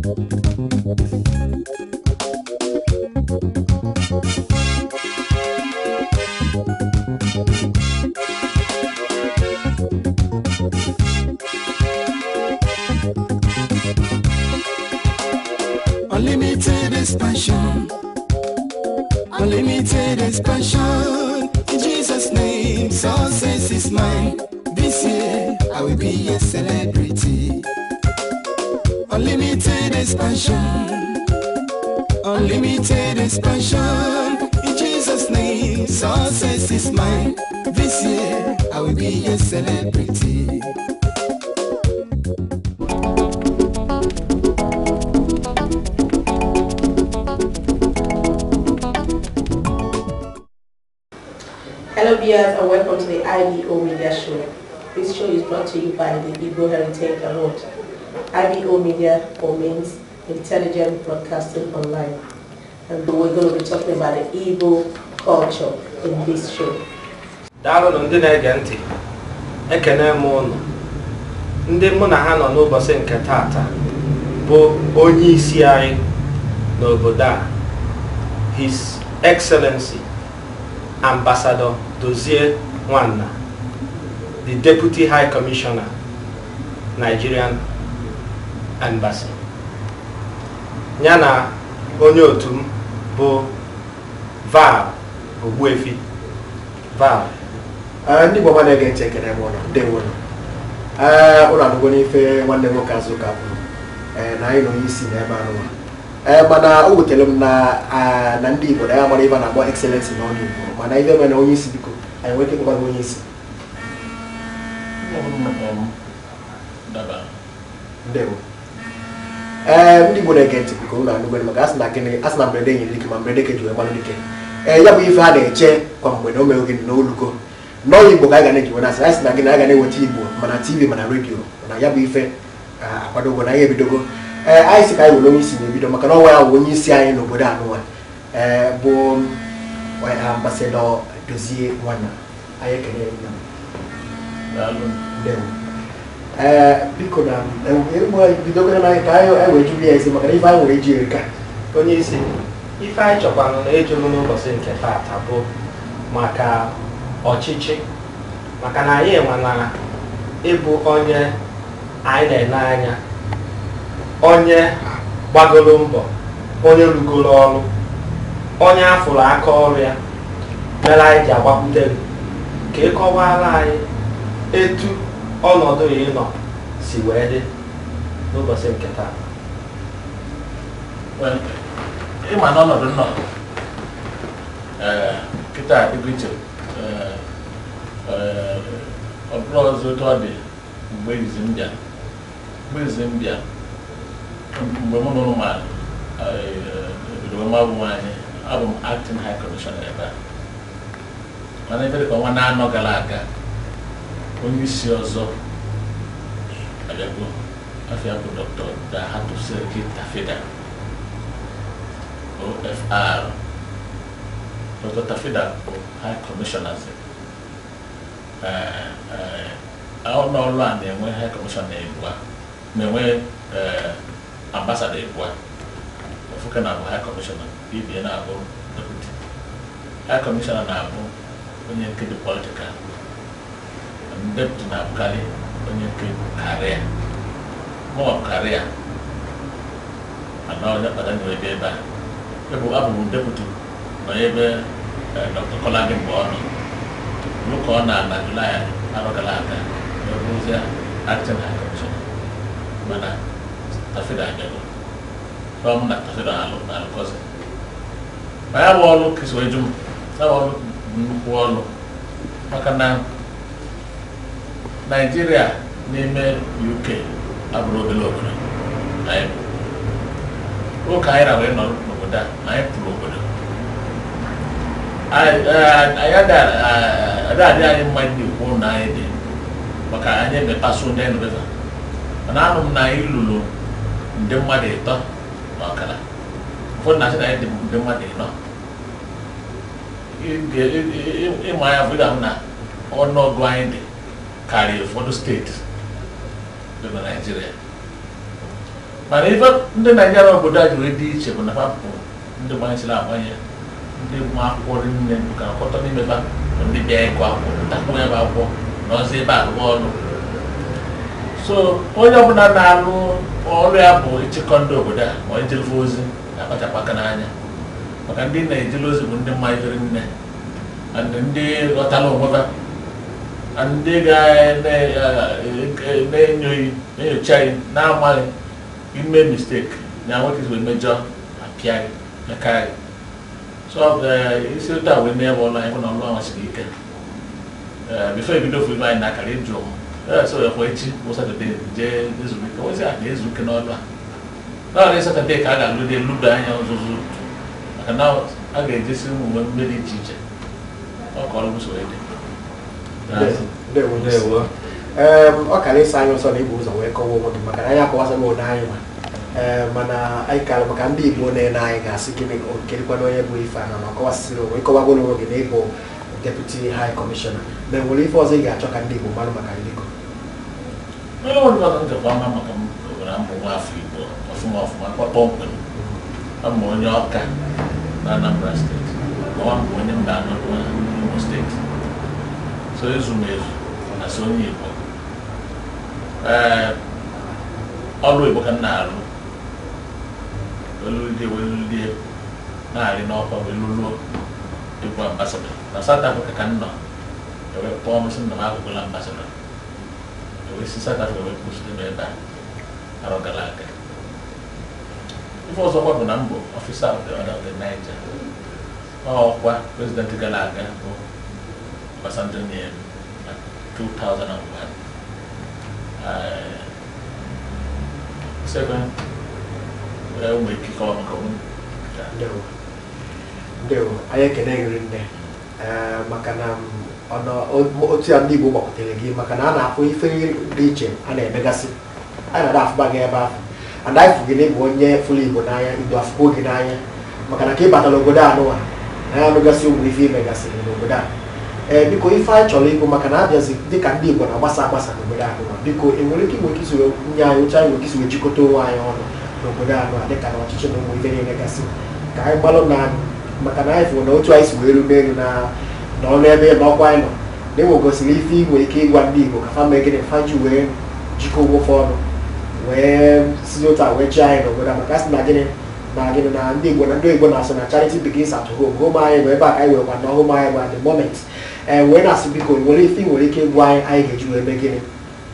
Unlimited expansion, unlimited expansion. In Jesus' name, success is mine. This year, I will be a celebrity. Unlimited expansion, unlimited expansion. In Jesus' name, success is mine. This year, I will be a celebrity. Hello viewers and welcome to the IBO Media Show. This show is brought to you by the Igbo Heritage Award. IBO Media means Intelligent Broadcasting Online. And we're going to be talking about the Igbo culture in this show. Daalụ ndị na-ege ntị. Ekene m unu. Ndị mụ na ha nọ n'ụbọchị nke taata bụ onye isi anyị n'obodo a, His Excellency Ambassador Dozie Nwanna, the Deputy High Commissioner, Nigerian Embassy. Nyana onye otu m bụ Val Ogbuefi. Val. Ndị Igbo na-ege ntị ekene m unu. Ndewo. Ụlọ anụgo n'ife nwanne nwoke Azụka kwuru. Na anyị nọ n'isi n'ebe anụwa. Mana o wutere m na ndị Igbo na ya mara ibe na-agba excellency n'ọnụ Igbo. Mana ibe mere onye isi biko anyị nwere ike ịgwa onye isi. Ndewo. Ndị Igbo na-ege ntị biko ụlọ anụgo maka asị na gịnị asị na mberede nyere dike ma mberede ka ji wee mmanụ dike. Ya bụ ife a na-eche kwa mgbe na o mere oge n'olugo. N'ọrụ Igbo ka a ga na-ejiwe na asị na gịnị a ga na-eweta Igbo mana TV mana redio na ya bụ ife akwadogo na ya ebidogo. Anyị si ka anyị were onye isi na-ebido maka na ọnwa ya bụ onye isi anyị n'obodo anụnwa bụ Ambassador Dozie Nwanna. Anyị ekele ya. Biko na bidogoro na ka anyị wee jụrụ ya isi maka na ife anyị nwere iji erika. Onye isi, ife anyị chọkwanụ na ejụrụ n'ụbọchị nke taata bụ maka ọchịchị, maka na anyị enwela ịbụ onye anyị na-ene anya, onye gbagoro mbọ, onye rugoro ọrụ, onye afụrụ aka ọrụ ya, mere anyị ji agbakwute gị ka ị kọwara anyị etu ọnọdụ ya ịnọ si wee dị n'ụbọchị nke taa. Ịma n'ọnọdụ nnọọ kịta ebe iche ọ bụrụ ọzọ otu ọ dị mgbe izi mbịa mgbe mụ na ụmụ ma ebido nwa bụ nwaanyị abụ m acting high commissioner ebe a. Mana ebe dịka ọnwa na-anọ gara aga onye isi ọzọ abịago afịa bụ Dr. Dahatu Seriki Tafida OFR. Dr. Tafida bụ high commissioner n'ọrụ a na-enwe high commissioner Igbo na-enwe ambassador Igbo ofuke na bụ high commissioner ibie na-abụ deputy high commissioner na-abụ onye nke dị political deputy na-abụkarị onye nke karịa mụọ karịa ana onye kpata nyere ebe ebe a abụ m deputy nọ ebe Dr. Kolade mgbe ọ nọ n'ụka ọ na Julai arọ gara aga ebuzie acting high commissioner mana Tafida abịago m na Tafida na-alụkọzi ma ya bụ ọrụ kesi wee jụ m ya bụ ọrụ nnukwu ọrụ maka na Nigeria n'ime UK abụrụ obere obodo anyị bụ ụka anyị na wee nọrọ n'obodo a anyị pụrụ obodo anyị adị anyị mma ndị ikwu na anyị dị maka anyị emepaso ndị anyị nọbeza mana anụ m na anyị lụrụ ndị mmadụ ịtọ na ọkara ụfọdụ na-achị na anyị dị ndị mmadụ ịnọ ịma ya bụ ịga m na ọnụọgụ anyị dị karịa ụfọdụ steeti dị na Nigeria mana ife ndị Naịjirịa obodo a ji wee dị iche bụ na ha bụ ndị gbanyesịrị agbanye ndị ma akwụkwọ nne ka ọkọtọ n'ime ba ndị bịa ịgụ akwụkwọ ntakwụ ya bụ akwụkwọ na ọzọ ebe a rụọ ọrụ so onye ọbụla na-arụ ọrụ ya bụ ịchịkọ ndị obodo a ma ejirife ozi na-akpachapụ aka n'anya maka ndị na-ejiri ozi bụ ndị mma ifere nne ndị ghọtara onwe ha ndị na-enyocha anyị na-amaghị ime mistake na nwoke wee mejọ apịa meka anyị so isi ụtọ a wee mee ebe ọrụ anyị bụ na ọrụ ahụ siri ike bifo ebido ofu ibe anyị na-akara ịjụ so ekwe echi bụ Satọde jee ezumike ozi a na-ezuike n'ọrụ a naanị Satọde ka a ga-alụde ludo anya ọzụzụ maka na a ga-ejesi ụmụ mmiri iche iche ọ ka ọrụ usoro dị ọ kara ịsa anyị ọsọ na ibu ụzọ wee kọwa onwe gị maka na anyị akọwasaghị onye anyị mana anyị kara maka ndị Igbo na-ene anyị ga-asị gịnị kedịkwana onye bụ ife a na ọkọwasịrị onwe ịkọwagoro onwe gị na ịbụ Deputy High Commissioner na enwere ife ọzọ ị ga-achọ ka ndị Igbo mara maka ndị Igbo maka mbụ nwaafọ Igbo ọfụma ọfụma kpọmkwem ama onye Ọka na Anambra steeti ọwa mbụ onye mba anọ Imo steeti so ezumezu na so onye Igbo ọrụ Igbo ka m na-arụ weludie na-arị n'ọkwa weluluo ịbụ ambasadọ na South Africa ka m nọ ewee kpọọ m sị na m agụgụla ambasadọ ewee si South Africa wee kwụsịrị m ebe a arọ gara aga ife ọzọkwa bụ na mbụ ọfisa of the order of the Niger ọkwa prezidenti gara aga bụ Obasanjo nye na 2001 second nwere ike ịkọwa maka onwe ndewo anyị ekene gịrị nne maka na otu ya ndị Igbo gbakọtere gị maka na a na-afụ ife dị iche a na-emegasị anyị na-ada afụba gị ebe ahụ and anyị fụ gị na ịbụ onye fụrụ Igbo n'anya Igbo afụkwo gị n'anya maka na ka ị batara obodo anụwa na ya anụgasị ụmụ ife imegasịrị n'obodo a biko ife anyị chọrọ ịbụ maka na abịazi dịka ndị Igbo na-agbasa agbasa n'obodo anụwa biko enwere ike inwe isi nye anyị oche anyị nwere isi wee jikọta onwe anyị ọnụ n'obodo anụwa dịka na ọchịchị na ụmụ ife niile gasị ka anyị gbalụ na maka na anyị fụrụ na otu anyị si wee rube elu na ọrụ ebe n'ọkwa anyị nọ na enwe gosiri ife inwe ike ịgwa ndị Igbo ka fa mee gịnị fa ji wee jikọ ụgwọfe ọnụ wee si otu a wee chi anyị n'obodo a maka sị na gịnị na ndị Igbo na-asị na charity begins at home home anyị bụ ebe a ka anyị wee kwa na home anyị bụ at the moment wee na-asị biko nwere ife nwere ike ịgwa anyị ga-eji wee mee gịnị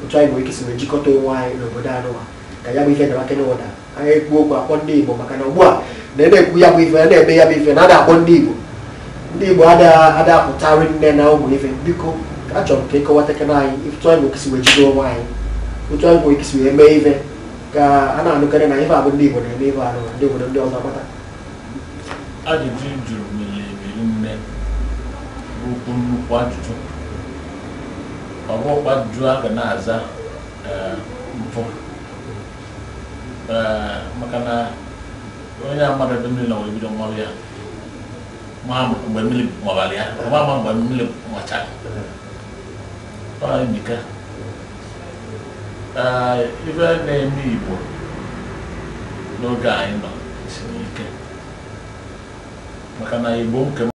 otu anyị nwere ike si wee jikọta onwe anyị n'obodo anụwa ka ya bụ ife dara kene ụda anyị ekwu okwu akpọ ndị Igbo maka na ugbu a na-ekwu ya bụ ife na-eme ya bụ ife na ada akpọ ndị Igbo ada apụtarị nne na ụmụ ife biko achọrọ m ka ịkọwatakana anyị otu anyị nwere ike si wee jide onwe anyị otu anyị nwere ike si wee mee ife ka a na-anụkarị na ife abụ ndị Igbo na-eme ife anụ ndị obodo ndị ọzọ mata ajụjụ jụrụ mmiri nne bụ nnukwu ajụjụ ọ bụkwa ajụjụ a ga na-aza mpụ maka na onye amadụ ebe mmiri na wee bido mmanụ ya mgbe mmiri mabara ya ọmama mgbe mmiri machara ndika ife na-eme Igbo n'oge anyị nọ siri ike maka na Igbo nke